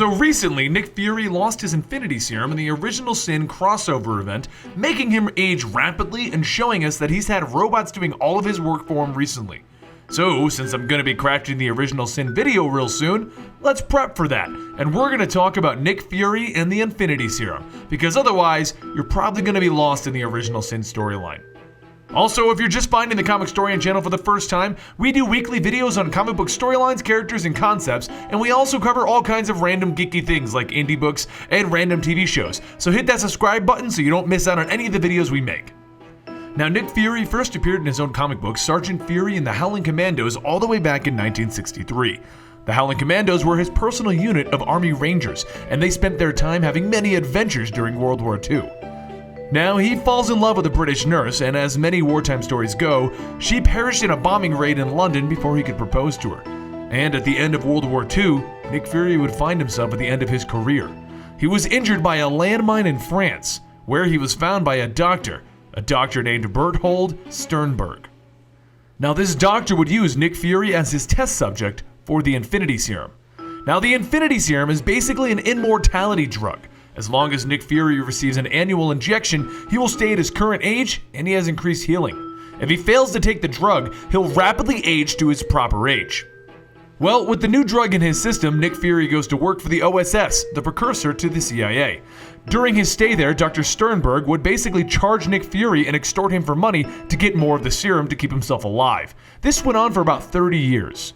So recently, Nick Fury lost his Infinity Serum in the Original Sin crossover event, making him age rapidly and showing us that he's had robots doing all of his work for him recently. So, since I'm going to be crafting the Original Sin video real soon, let's prep for that, and we're going to talk about Nick Fury and the Infinity Serum, because otherwise, you're probably going to be lost in the Original Sin storyline. Also, if you're just finding the Comicstorian channel for the first time, we do weekly videos on comic book storylines, characters, and concepts, and we also cover all kinds of random geeky things like indie books and random TV shows, so hit that subscribe button so you don't miss out on any of the videos we make. Now, Nick Fury first appeared in his own comic book, Sergeant Fury and the Howling Commandos, all the way back in 1963. The Howling Commandos were his personal unit of Army Rangers, and they spent their time having many adventures during World War II. Now, he falls in love with a British nurse, and as many wartime stories go, she perished in a bombing raid in London before he could propose to her. And at the end of World War II, Nick Fury would find himself at the end of his career. He was injured by a landmine in France, where he was found by a doctor named Berthold Sternberg. Now, this doctor would use Nick Fury as his test subject for the Infinity Serum. Now, the Infinity Serum is basically an immortality drug. As long as Nick Fury receives an annual injection, he will stay at his current age, and he has increased healing. If he fails to take the drug, he'll rapidly age to his proper age. Well, with the new drug in his system, Nick Fury goes to work for the OSS, the precursor to the CIA. During his stay there, Dr. Sternberg would basically charge Nick Fury and extort him for money to get more of the serum to keep himself alive. This went on for about 30 years.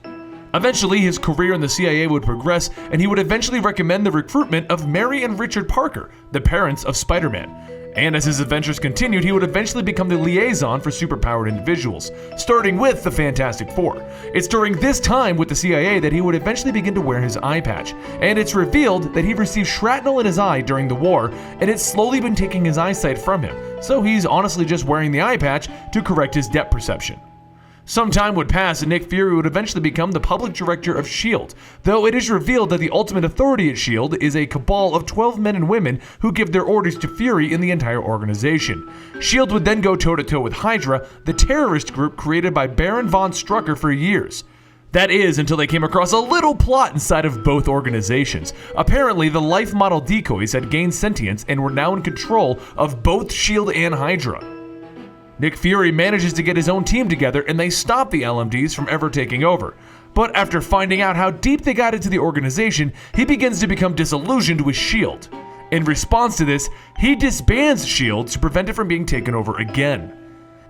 Eventually, his career in the CIA would progress, and he would eventually recommend the recruitment of Mary and Richard Parker, the parents of Spider-Man. And as his adventures continued, he would eventually become the liaison for superpowered individuals, starting with the Fantastic Four. It's during this time with the CIA that he would eventually begin to wear his eye patch, and it's revealed that he received shrapnel in his eye during the war, and it's slowly been taking his eyesight from him, so he's honestly just wearing the eye patch to correct his depth perception. Some time would pass and Nick Fury would eventually become the public director of S.H.I.E.L.D., though it is revealed that the ultimate authority at S.H.I.E.L.D. is a cabal of 12 men and women who give their orders to Fury and the entire organization. S.H.I.E.L.D. would then go toe-to-toe with Hydra, the terrorist group created by Baron von Strucker for years. That is, until they came across a little plot inside of both organizations. Apparently, the life model decoys had gained sentience and were now in control of both S.H.I.E.L.D. and Hydra. Nick Fury manages to get his own team together and they stop the LMDs from ever taking over. But after finding out how deep they got into the organization, he begins to become disillusioned with S.H.I.E.L.D. In response to this, he disbands S.H.I.E.L.D. to prevent it from being taken over again.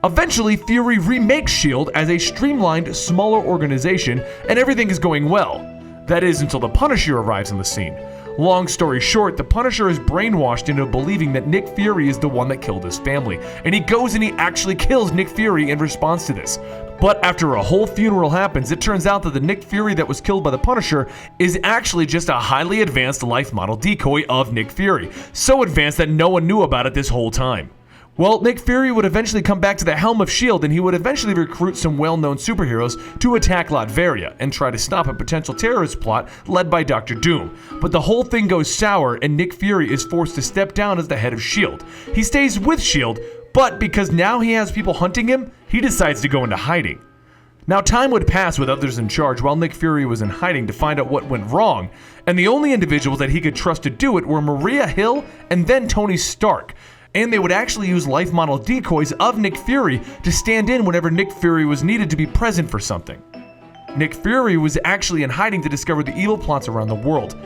Eventually, Fury remakes S.H.I.E.L.D. as a streamlined, smaller organization, and everything is going well. That is, until the Punisher arrives on the scene. Long story short, the Punisher is brainwashed into believing that Nick Fury is the one that killed his family, and he goes and he actually kills Nick Fury in response to this. But after a whole funeral happens, it turns out that the Nick Fury that was killed by the Punisher is actually just a highly advanced life model decoy of Nick Fury, so advanced that no one knew about it this whole time. Well, Nick Fury would eventually come back to the helm of S.H.I.E.L.D. and he would eventually recruit some well-known superheroes to attack Latveria and try to stop a potential terrorist plot led by Dr. Doom. But the whole thing goes sour and Nick Fury is forced to step down as the head of S.H.I.E.L.D. He stays with S.H.I.E.L.D., but because now he has people hunting him, he decides to go into hiding. Now, time would pass with others in charge while Nick Fury was in hiding to find out what went wrong, and the only individuals that he could trust to do it were Maria Hill and then Tony Stark. And they would actually use life model decoys of Nick Fury to stand in whenever Nick Fury was needed to be present for something. Nick Fury was actually in hiding to discover the evil plots around the world.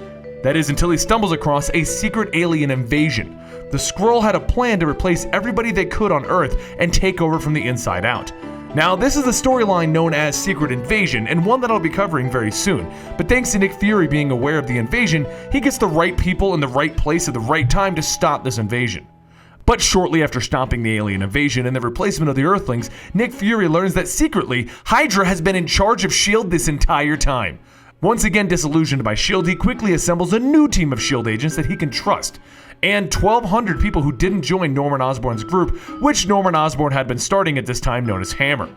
That is, until he stumbles across a secret alien invasion. The Skrull had a plan to replace everybody they could on Earth and take over from the inside out. Now, this is the storyline known as Secret Invasion, and one that I'll be covering very soon. But thanks to Nick Fury being aware of the invasion, he gets the right people in the right place at the right time to stop this invasion. But shortly after stopping the alien invasion and the replacement of the Earthlings, Nick Fury learns that secretly, Hydra has been in charge of S.H.I.E.L.D. this entire time. Once again disillusioned by S.H.I.E.L.D., he quickly assembles a new team of S.H.I.E.L.D. agents that he can trust. And 1,200 people who didn't join Norman Osborn's group, which Norman Osborn had been starting at this time, known as Hammer.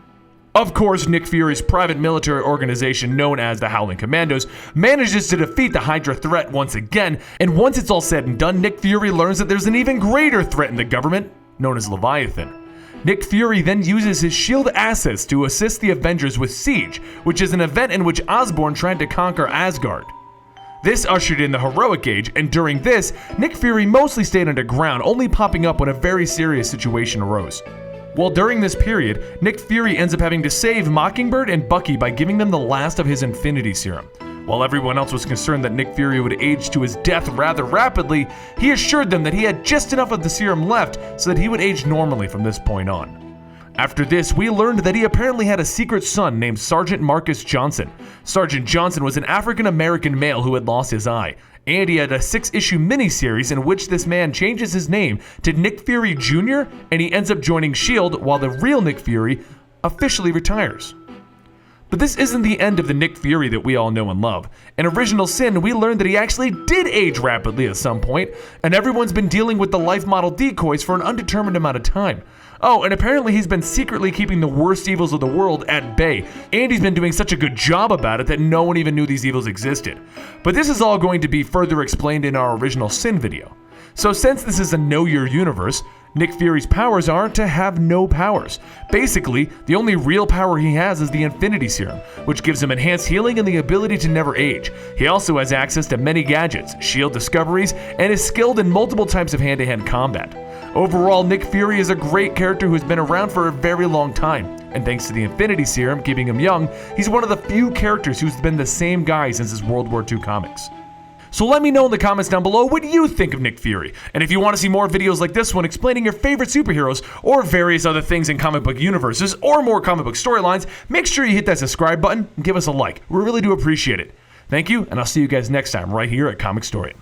Of course, Nick Fury's private military organization known as the Howling Commandos manages to defeat the Hydra threat once again, and once it's all said and done, Nick Fury learns that there's an even greater threat in the government, known as Leviathan. Nick Fury then uses his S.H.I.E.L.D. assets to assist the Avengers with Siege, which is an event in which Osborn tried to conquer Asgard. This ushered in the heroic age, and during this, Nick Fury mostly stayed underground, only popping up when a very serious situation arose. Well, during this period, Nick Fury ends up having to save Mockingbird and Bucky by giving them the last of his Infinity Serum. While everyone else was concerned that Nick Fury would age to his death rather rapidly, he assured them that he had just enough of the serum left so that he would age normally from this point on. After this, we learned that he apparently had a secret son named Sergeant Marcus Johnson. Sergeant Johnson was an African-American male who had lost his eye, and he had a 6-issue miniseries in which this man changes his name to Nick Fury Jr., and he ends up joining S.H.I.E.L.D. while the real Nick Fury officially retires. But this isn't the end of the Nick Fury that we all know and love. In Original Sin, we learned that he actually did age rapidly at some point, and everyone's been dealing with the life model decoys for an undetermined amount of time. Oh, and apparently he's been secretly keeping the worst evils of the world at bay, and he's been doing such a good job about it that no one even knew these evils existed. But this is all going to be further explained in our Original Sin video. So since this is a Know Your Universe, Nick Fury's powers are to have no powers. Basically, the only real power he has is the Infinity Serum, which gives him enhanced healing and the ability to never age. He also has access to many gadgets, shield discoveries, and is skilled in multiple types of hand-to-hand combat. Overall, Nick Fury is a great character who has been around for a very long time, and thanks to the Infinity Serum keeping him young, he's one of the few characters who's been the same guy since his World War II comics. So let me know in the comments down below what you think of Nick Fury. And if you want to see more videos like this one explaining your favorite superheroes or various other things in comic book universes or more comic book storylines, make sure you hit that subscribe button and give us a like. We really do appreciate it. Thank you, and I'll see you guys next time right here at Comicstorian.